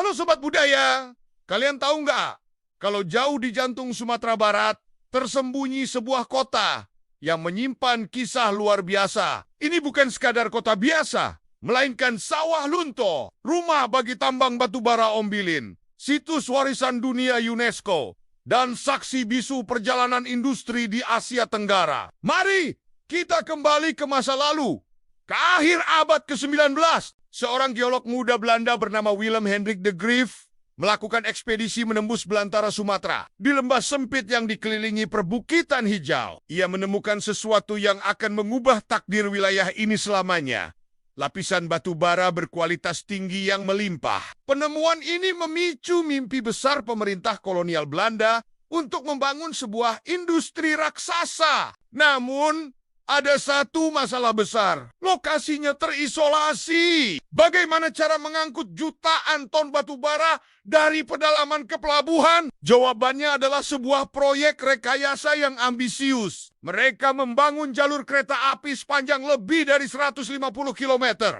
Halo Sobat Budaya, kalian tahu nggak? Kalau jauh di jantung Sumatera Barat, tersembunyi sebuah kota yang menyimpan kisah luar biasa. Ini bukan sekadar kota biasa, melainkan Sawah Lunto, rumah bagi tambang batu bara Ombilin, situs warisan dunia UNESCO, dan saksi bisu perjalanan industri di Asia Tenggara. Mari kita kembali ke masa lalu, ke akhir abad ke-19. Seorang geolog muda Belanda bernama Willem Hendrik de Greef melakukan ekspedisi menembus belantara Sumatera. Di lembah sempit yang dikelilingi perbukitan hijau, ia menemukan sesuatu yang akan mengubah takdir wilayah ini selamanya. Lapisan batu bara berkualitas tinggi yang melimpah. Penemuan ini memicu mimpi besar pemerintah kolonial Belanda untuk membangun sebuah industri raksasa. Namun, ada satu masalah besar. Lokasinya terisolasi. Bagaimana cara mengangkut jutaan ton batu bara dari pedalaman ke pelabuhan? Jawabannya adalah sebuah proyek rekayasa yang ambisius. Mereka membangun jalur kereta api sepanjang lebih dari 150 km.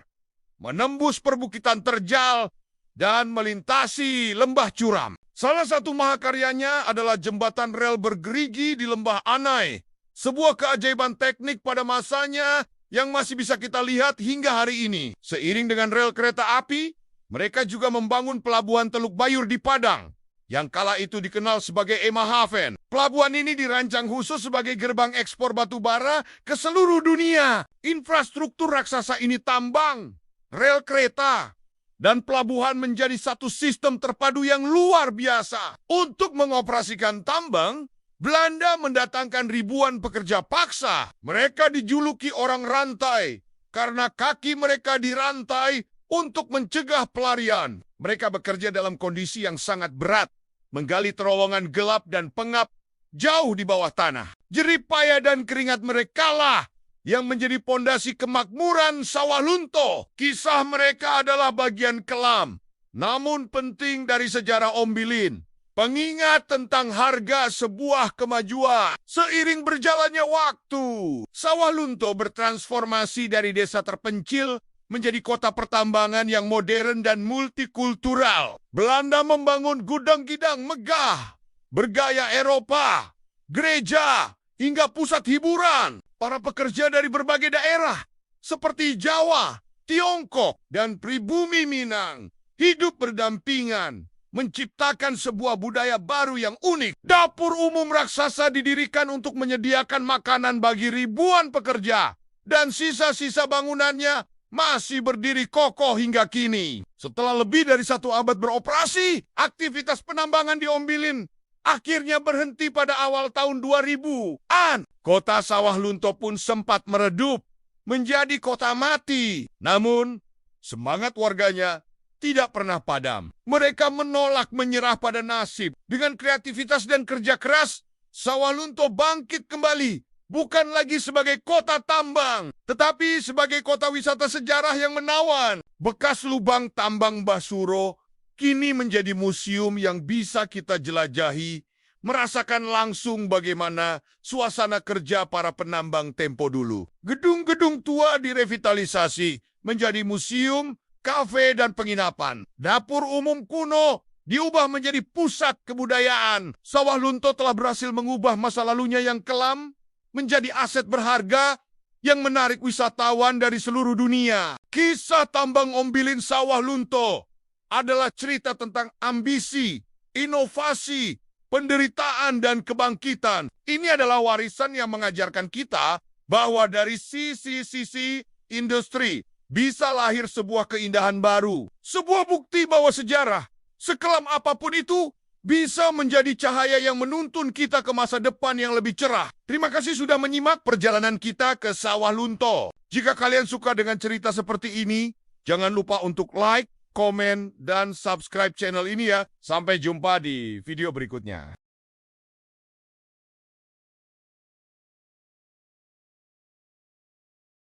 Menembus perbukitan terjal dan melintasi lembah curam. Salah satu mahakaryanya adalah jembatan rel bergerigi di lembah Anai. Sebuah keajaiban teknik pada masanya yang masih bisa kita lihat hingga hari ini. Seiring dengan rel kereta api, mereka juga membangun pelabuhan Teluk Bayur di Padang, yang kala itu dikenal sebagai Emmahaven. Pelabuhan ini dirancang khusus sebagai gerbang ekspor batu bara ke seluruh dunia. Infrastruktur raksasa ini tambang, rel kereta, dan pelabuhan menjadi satu sistem terpadu yang luar biasa. Untuk mengoperasikan tambang, Belanda mendatangkan ribuan pekerja paksa. Mereka dijuluki orang rantai karena kaki mereka dirantai untuk mencegah pelarian. Mereka bekerja dalam kondisi yang sangat berat, menggali terowongan gelap dan pengap jauh di bawah tanah. Jerih payah dan keringat mereka lah yang menjadi pondasi kemakmuran Sawah Lunto. Kisah mereka adalah bagian kelam, namun penting dari sejarah Ombilin. Pengingat tentang harga sebuah kemajuan. Seiring berjalannya waktu, Sawah Lunto bertransformasi dari desa terpencil menjadi kota pertambangan yang modern dan multikultural. Belanda membangun gudang-gudang megah, bergaya Eropa, gereja, hingga pusat hiburan. Para pekerja dari berbagai daerah, seperti Jawa, Tiongkok, dan pribumi Minang, hidup berdampingan, menciptakan sebuah budaya baru yang unik. Dapur umum raksasa didirikan untuk menyediakan makanan bagi ribuan pekerja, dan sisa-sisa bangunannya masih berdiri kokoh hingga kini. Setelah lebih dari 1 abad beroperasi, aktivitas penambangan di Ombilin akhirnya berhenti pada awal tahun 2000-an. Kota Sawah Lunto pun sempat meredup menjadi kota mati. Namun, semangat warganya tidak pernah padam. Mereka menolak menyerah pada nasib. Dengan kreativitas dan kerja keras, Sawah Lunto bangkit kembali. Bukan lagi sebagai kota tambang, tetapi sebagai kota wisata sejarah yang menawan. Bekas lubang tambang Basuro kini menjadi museum yang bisa kita jelajahi, merasakan langsung bagaimana suasana kerja para penambang tempo dulu. Gedung-gedung tua direvitalisasi menjadi museum, kafe, dan penginapan. Dapur umum kuno diubah menjadi pusat kebudayaan. Sawah Lunto telah berhasil mengubah masa lalunya yang kelam menjadi aset berharga yang menarik wisatawan dari seluruh dunia. Kisah tambang Ombilin Sawah Lunto adalah cerita tentang ambisi, inovasi, penderitaan, dan kebangkitan. Ini adalah warisan yang mengajarkan kita bahwa dari sisi-sisi industri bisa lahir sebuah keindahan baru. Sebuah bukti bahwa sejarah, sekelam apapun itu, bisa menjadi cahaya yang menuntun kita ke masa depan yang lebih cerah. Terima kasih sudah menyimak perjalanan kita ke Sawah Lunto. Jika kalian suka dengan cerita seperti ini, jangan lupa untuk like, komen, dan subscribe channel ini ya. Sampai jumpa di video berikutnya.